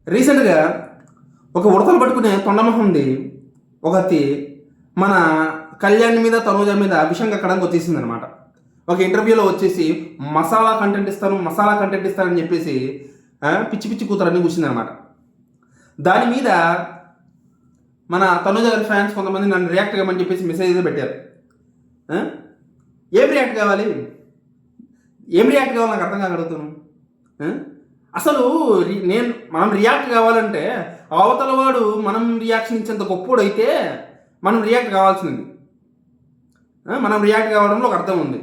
రీసెంట్గా ఒక ఉడతలు పట్టుకునే తొండమొహంది ఒకటి మన కళ్యాణ్ మీద తనూజ మీద విషం కక్కడానికి వచ్చేసింది అనమాట. ఒక ఇంటర్వ్యూలో వచ్చేసి మసాలా కంటెంట్ ఇస్తానని చెప్పేసి పిచ్చి పిచ్చి కూతురన్నీ కూర్చుంది అనమాట. దాని మీద మన తనూజ గారి ఫ్యాన్స్ కొంతమంది నన్ను రియాక్ట్ కావమని చెప్పేసి మెసేజ్ అయితే పెట్టారు. ఏం రియాక్ట్ కావాలి నాకు అర్థం కాగలుగుతాను. అసలు మనం రియాక్ట్ కావాలంటే అవతల వాడు మనం రియాక్షన్ ఇచ్చేంత గొప్పోడు అయితే మనం రియాక్ట్ కావాల్సింది. మనం రియాక్ట్ కావడంలో ఒక అర్థం ఉంది.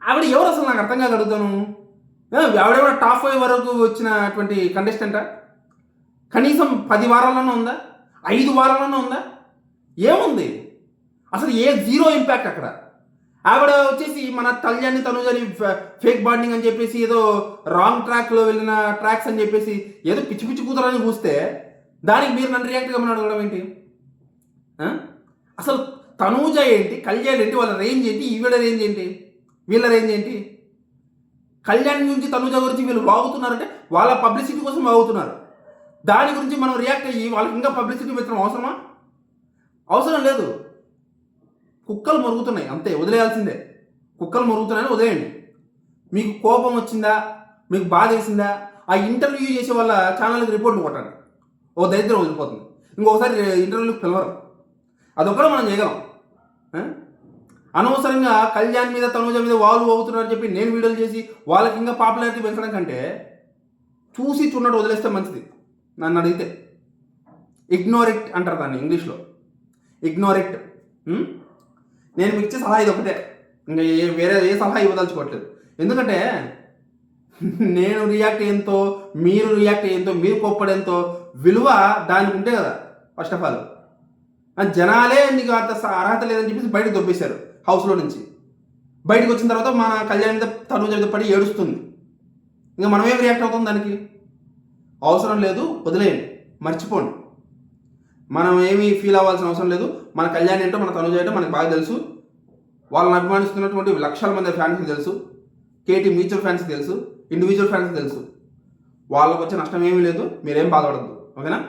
ఆవిడ ఎవరు అసలు నాకు అర్థం కాగలుగుతాను. ఆవిడెవడ టాప్ 5 వరకు వచ్చినటువంటి కంటెస్టెంటా? కనీసం 10 వారాల్లోనే ఉందా? 5 వారాల్లోనే ఉందా? ఏముంది అసలు? జీరో ఇంపాక్ట్ అక్కడ. ఆవిడ వచ్చేసి మన కళ్యాణి తనూజని ఫేక్ బాండింగ్ అని చెప్పేసి ఏదో రాంగ్ ట్రాక్లో వెళ్ళిన ట్రాక్స్ అని చెప్పేసి ఏదో పిచ్చి పిచ్చి కూతురని చూస్తే దానికి మీరు నన్ను రియాక్ట్ కమ్మని అడగడం ఏంటి? అసలు తనూజ ఏంటి, కళ్యాణ్ ఏంటి, వాళ్ళ రేంజ్ ఏంటి, ఈవిడ రేంజ్ ఏంటి, వీళ్ళ రేంజ్ ఏంటి? కళ్యాణ్ గురించి తనూజ గురించి వీళ్ళు వాగుతున్నారంటే వాళ్ళ పబ్లిసిటీ కోసం వాగుతున్నారు. దాని గురించి మనం రియాక్ట్ అయ్యి వాళ్ళకి ఇంకా పబ్లిసిటీ పెట్టడం అవసరమా? అవసరం లేదు. కుక్కలు మొరుగుతున్నాయి అంతే, వదిలేయాల్సిందే. కుక్కలు మొరుగుతున్నాయని వదిలేయండి. మీకు కోపం వచ్చిందా, మీకు బాధ వేసిందా, ఆ ఇంటర్వ్యూ చేసే వాళ్ళ ఛానల్కి రిపోర్ట్లు కొట్టండి. ఓ దరిద్రం వదిలిపోతుంది. ఇంకొకసారి ఇంటర్వ్యూకి పిలవరు. అదొక్కడే మనం చేయగలం. అనవసరంగా కళ్యాణ్ మీద తనూజ మీద వాళ్ళు అవుతున్నారని చెప్పి నేను వీడియోలు చేసి వాళ్ళకి ఇంకా పాపులారిటీ పెంచడం కంటే చూసి చూడటం వదిలేస్తే మంచిది నన్ను అడిగితే. ఇగ్నోర్ ఇట్ అంటారు దాన్ని ఇంగ్లీష్లో, ఇగ్నోర్ ఇట్. నేను మీకు ఇచ్చే సలహా ఇది ఒకటే, ఇంకా వేరే ఏ సలహా ఇవ్వదలుచుకోవట్లేదు. ఎందుకంటే నేను రియాక్ట్ అయ్యేంతో మీరు రియాక్ట్ అయ్యేంతో మీరు కోప్పడేంతో విలువ దానికి ఉంటే కదా. ఫస్ట్ ఆఫ్ ఆల్ జనాలే నీకు అంత అర్హత లేదని చెప్పేసి బయటకు దొబ్బేశారు హౌస్లో నుంచి. బయటకు వచ్చిన తర్వాత మన కళ్యాణ్ మీద తనూజ మీద పడి ఏడుస్తుంది. ఇంకా మనమేం రియాక్ట్ అవుతాం దానికి? అవసరం లేదు, వదిలేయండి, మర్చిపోండి. మనం ఏమీ ఫీల్ అవ్వాల్సిన అవసరం లేదు. మన కళ్యాణ్ ఏంటో మన తనూజ ఏంటో మనకు బాగా తెలుసు. వాళ్ళని అభిమానిస్తున్నటువంటి లక్షల మంది ఫ్యాన్స్కి తెలుసు. కేటీ మ్యూచువల్ ఫ్యాన్స్కి తెలుసు, ఇండివిజువల్ ఫ్యాన్స్కి తెలుసు. వాళ్ళకు వచ్చే నష్టం ఏమీ లేదు. మీరేం బాధపడద్దు, ఓకేనా?